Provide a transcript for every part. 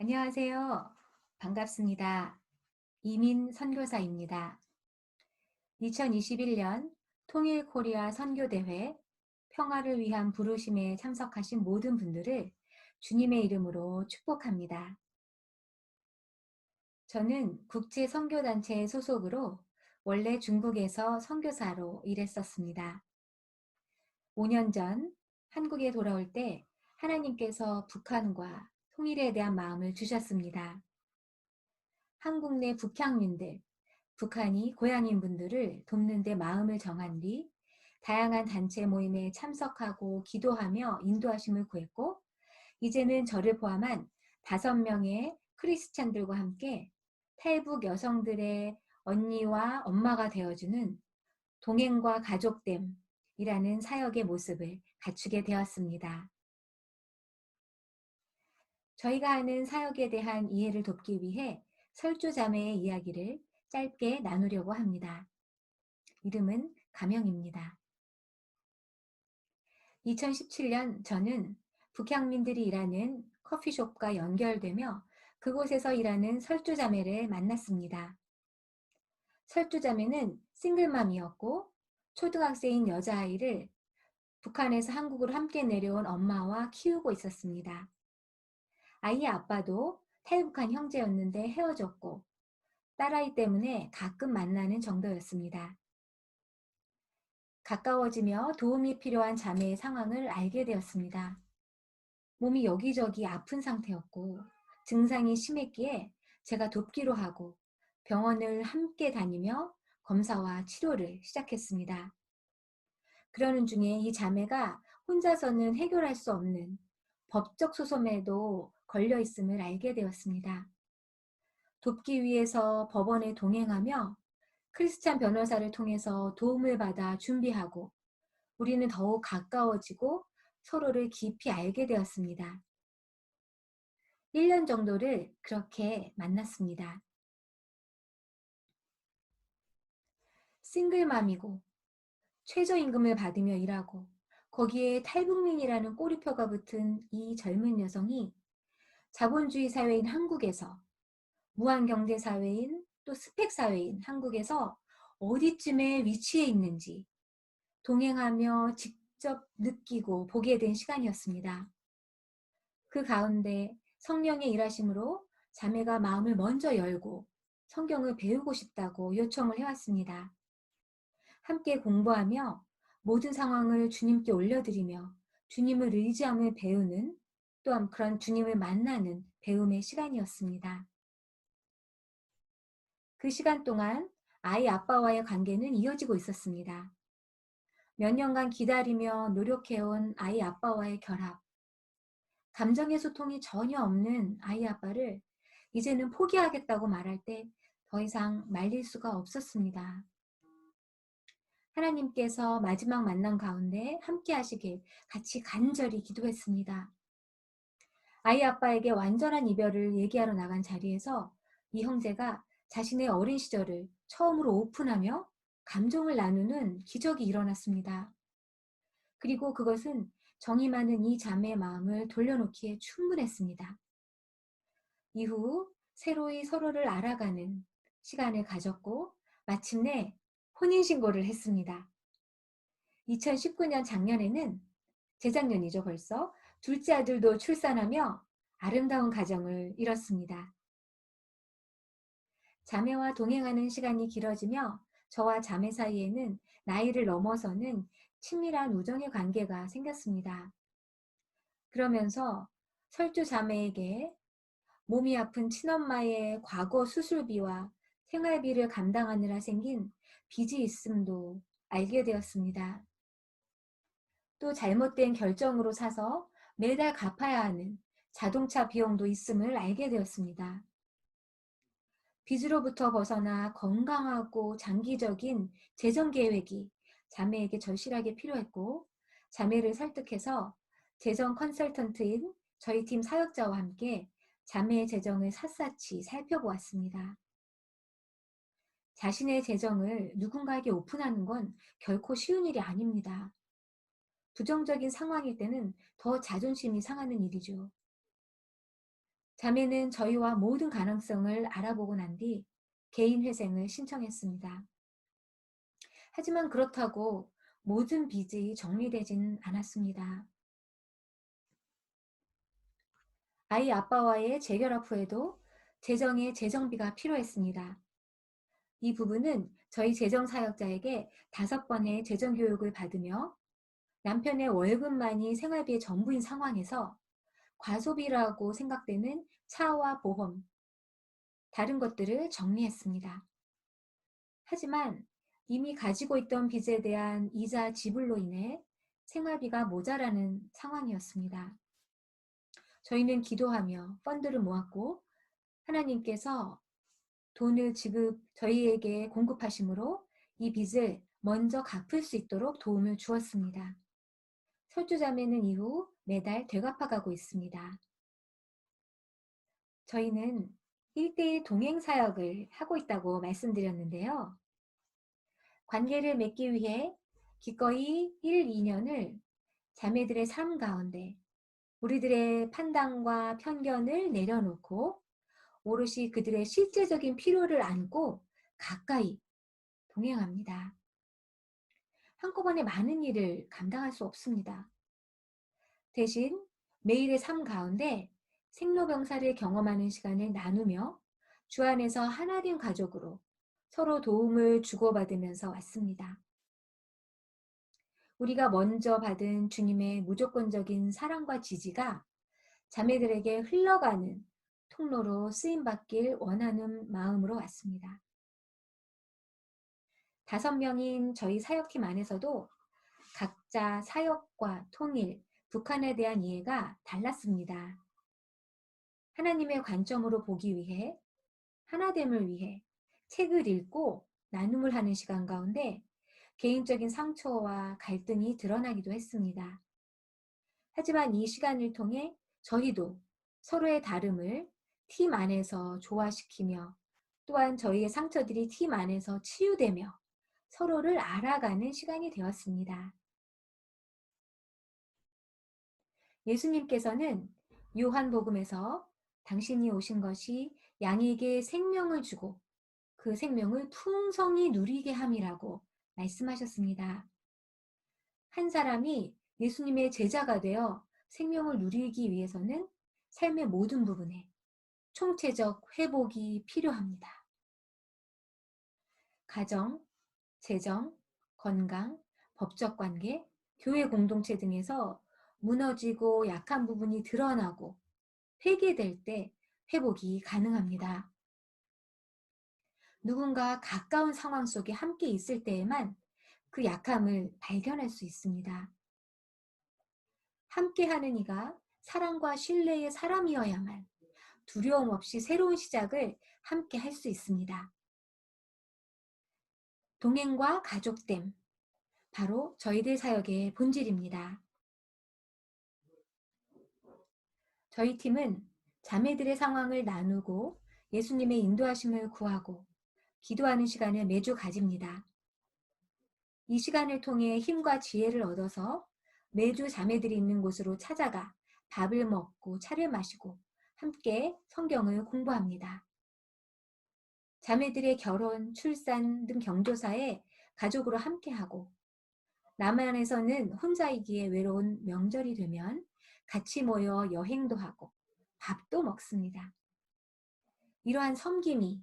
안녕하세요. 반갑습니다. 이민 선교사입니다. 2021년 통일 코리아 선교대회 평화를 위한 부르심에 참석하신 모든 분들을 주님의 이름으로 축복합니다. 저는 국제 선교단체 소속으로 원래 중국에서 선교사로 일했었습니다. 5년 전 한국에 돌아올 때 하나님께서 북한과 통일에 대한 마음을 주셨습니다. 한국 내 북향민들, 북한이 고향인 분들을 돕는 데 마음을 정한 뒤 다양한 단체 모임에 참석하고 기도하며 인도하심을 구했고, 이제는 저를 포함한 5명의 크리스찬들과 함께 탈북 여성들의 언니와 엄마가 되어주는 동행과 가족됨이라는 사역의 모습을 갖추게 되었습니다. 저희가 하는 사역에 대한 이해를 돕기 위해 설주자매의 이야기를 짧게 나누려고 합니다. 이름은 가명입니다. 2017년 저는 북향민들이 일하는 커피숍과 연결되며 그곳에서 일하는 설주자매를 만났습니다. 설주자매는 싱글맘이었고 초등학생인 여자아이를 북한에서 한국으로 함께 내려온 엄마와 키우고 있었습니다. 아이의 아빠도 탈북한 형제였는데 헤어졌고 딸아이 때문에 가끔 만나는 정도였습니다. 가까워지며 도움이 필요한 자매의 상황을 알게 되었습니다. 몸이 여기저기 아픈 상태였고 증상이 심했기에 제가 돕기로 하고 병원을 함께 다니며 검사와 치료를 시작했습니다. 그러는 중에 이 자매가 혼자서는 해결할 수 없는 법적 소송에도 걸려 있음을 알게 되었습니다. 돕기 위해서 법원에 동행하며 크리스찬 변호사를 통해서 도움을 받아 준비하고 우리는 더욱 가까워지고 서로를 깊이 알게 되었습니다. 1년 정도를 그렇게 만났습니다. 싱글맘이고 최저임금을 받으며 일하고 거기에 탈북민이라는 꼬리표가 붙은 이 젊은 여성이 자본주의 사회인 한국에서 무한경제사회인 또 스펙사회인 한국에서 어디쯤에 위치해 있는지 동행하며 직접 느끼고 보게 된 시간이었습니다. 그 가운데 성령의 일하심으로 자매가 마음을 먼저 열고 성경을 배우고 싶다고 요청을 해왔습니다. 함께 공부하며 모든 상황을 주님께 올려드리며 주님을 의지함을 배우는, 또한 그런 주님을 만나는 배움의 시간이었습니다. 그 시간 동안 아이 아빠와의 관계는 이어지고 있었습니다. 몇 년간 기다리며 노력해온 아이 아빠와의 결합, 감정의 소통이 전혀 없는 아이 아빠를 이제는 포기하겠다고 말할 때 더 이상 말릴 수가 없었습니다. 하나님께서 마지막 만남 가운데 함께 하시길 같이 간절히 기도했습니다. 아이 아빠에게 완전한 이별을 얘기하러 나간 자리에서 이 형제가 자신의 어린 시절을 처음으로 오픈하며 감정을 나누는 기적이 일어났습니다. 그리고 그것은 정이 많은 이 자매의 마음을 돌려놓기에 충분했습니다. 이후 새로이 서로를 알아가는 시간을 가졌고 마침내 혼인신고를 했습니다. 2019년 작년에는, 재작년이죠 벌써, 둘째 아들도 출산하며 아름다운 가정을 이뤘습니다. 자매와 동행하는 시간이 길어지며 저와 자매 사이에는 나이를 넘어서는 친밀한 우정의 관계가 생겼습니다. 그러면서 설주 자매에게 몸이 아픈 친엄마의 과거 수술비와 생활비를 감당하느라 생긴 빚이 있음도 알게 되었습니다. 또 잘못된 결정으로 사서 매달 갚아야 하는 자동차 비용도 있음을 알게 되었습니다. 빚으로부터 벗어나 건강하고 장기적인 재정 계획이 자매에게 절실하게 필요했고, 자매를 설득해서 재정 컨설턴트인 저희 팀 사역자와 함께 자매의 재정을 샅샅이 살펴보았습니다. 자신의 재정을 누군가에게 오픈하는 건 결코 쉬운 일이 아닙니다. 부정적인 상황일 때는 더 자존심이 상하는 일이죠. 자매는 저희와 모든 가능성을 알아보고 난 뒤 개인 회생을 신청했습니다. 하지만 그렇다고 모든 빚이 정리되진 않았습니다. 아이 아빠와의 재결합 후에도 재정에 재정비가 필요했습니다. 이 부분은 저희 재정사역자에게 5번의 재정교육을 받으며 남편의 월급만이 생활비의 전부인 상황에서 과소비라고 생각되는 차와 보험, 다른 것들을 정리했습니다. 하지만 이미 가지고 있던 빚에 대한 이자 지불로 인해 생활비가 모자라는 상황이었습니다. 저희는 기도하며 펀드를 모았고 하나님께서 돈을 저희에게 공급하심으로 이 빚을 먼저 갚을 수 있도록 도움을 주었습니다. 설주자매는 이후 매달 되갚아가고 있습니다. 저희는 1대1 동행 사역을 하고 있다고 말씀드렸는데요. 관계를 맺기 위해 기꺼이 1, 2년을 자매들의 삶 가운데 우리들의 판단과 편견을 내려놓고 오롯이 그들의 실제적인 필요를 안고 가까이 동행합니다. 한꺼번에 많은 일을 감당할 수 없습니다. 대신 매일의 삶 가운데 생로병사를 경험하는 시간을 나누며 주 안에서 하나된 가족으로 서로 도움을 주고받으면서 왔습니다. 우리가 먼저 받은 주님의 무조건적인 사랑과 지지가 자매들에게 흘러가는 통로로 쓰임받길 원하는 마음으로 왔습니다. 5명인 저희 사역팀 안에서도 각자 사역과 통일, 북한에 대한 이해가 달랐습니다. 하나님의 관점으로 보기 위해, 하나됨을 위해 책을 읽고 나눔을 하는 시간 가운데 개인적인 상처와 갈등이 드러나기도 했습니다. 하지만 이 시간을 통해 저희도 서로의 다름을 팀 안에서 조화시키며 또한 저희의 상처들이 팀 안에서 치유되며 서로를 알아가는 시간이 되었습니다. 예수님께서는 요한복음에서 당신이 오신 것이 양에게 생명을 주고 그 생명을 풍성히 누리게 함이라고 말씀하셨습니다. 한 사람이 예수님의 제자가 되어 생명을 누리기 위해서는 삶의 모든 부분에 총체적 회복이 필요합니다. 가정, 재정, 건강, 법적 관계, 교회 공동체 등에서 무너지고 약한 부분이 드러나고 회개될 때 회복이 가능합니다. 누군가 가까운 상황 속에 함께 있을 때에만 그 약함을 발견할 수 있습니다. 함께하는 이가 사랑과 신뢰의 사람이어야만 두려움 없이 새로운 시작을 함께 할 수 있습니다. 동행과 가족됨, 바로 저희들 사역의 본질입니다. 저희 팀은 자매들의 상황을 나누고 예수님의 인도하심을 구하고 기도하는 시간을 매주 가집니다. 이 시간을 통해 힘과 지혜를 얻어서 매주 자매들이 있는 곳으로 찾아가 밥을 먹고 차를 마시고 함께 성경을 공부합니다. 자매들의 결혼, 출산 등 경조사에 가족으로 함께하고 남한에서는 혼자이기에 외로운 명절이 되면 같이 모여 여행도 하고 밥도 먹습니다. 이러한 섬김이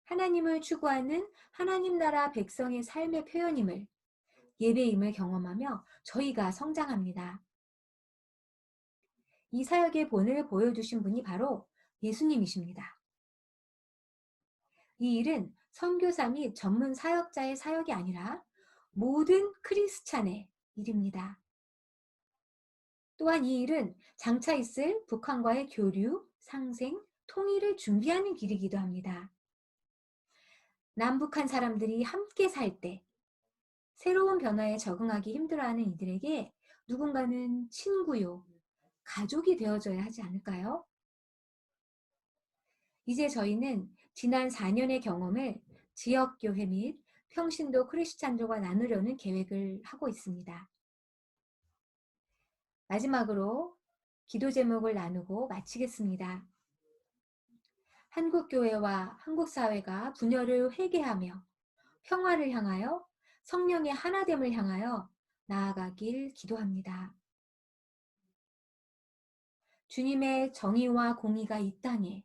하나님을 추구하는 하나님 나라 백성의 삶의 표현임을 예배임을 경험하며 저희가 성장합니다. 이 사역의 본을 보여주신 분이 바로 예수님이십니다. 이 일은 선교사 및 전문 사역자의 사역이 아니라 모든 크리스찬의 일입니다. 또한 이 일은 장차 있을 북한과의 교류, 상생, 통일을 준비하는 길이기도 합니다. 남북한 사람들이 함께 살 때 새로운 변화에 적응하기 힘들어하는 이들에게 누군가는 친구요, 가족이 되어줘야 하지 않을까요? 이제 저희는 지난 4년의 경험을 지역교회 및 평신도 크리스찬들과 나누려는 계획을 하고 있습니다. 마지막으로 기도 제목을 나누고 마치겠습니다. 한국 교회와 한국 사회가 분열을 회개하며 평화를 향하여 성령의 하나됨을 향하여 나아가길 기도합니다. 주님의 정의와 공의가 이 땅에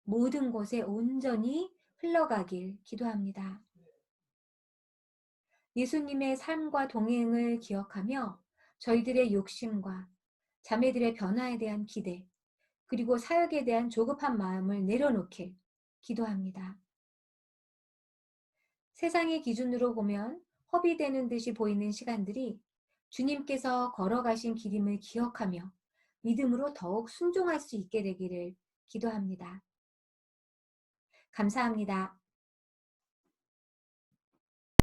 모든 곳에 온전히 흘러가길 기도합니다. 예수님의 삶과 동행을 기억하며 저희들의 욕심과 자매들의 변화에 대한 기대, 그리고 사역에 대한 조급한 마음을 내려놓길 기도합니다. 세상의 기준으로 보면 허비되는 듯이 보이는 시간들이 주님께서 걸어가신 길임을 기억하며 믿음으로 더욱 순종할 수 있게 되기를 기도합니다. 감사합니다.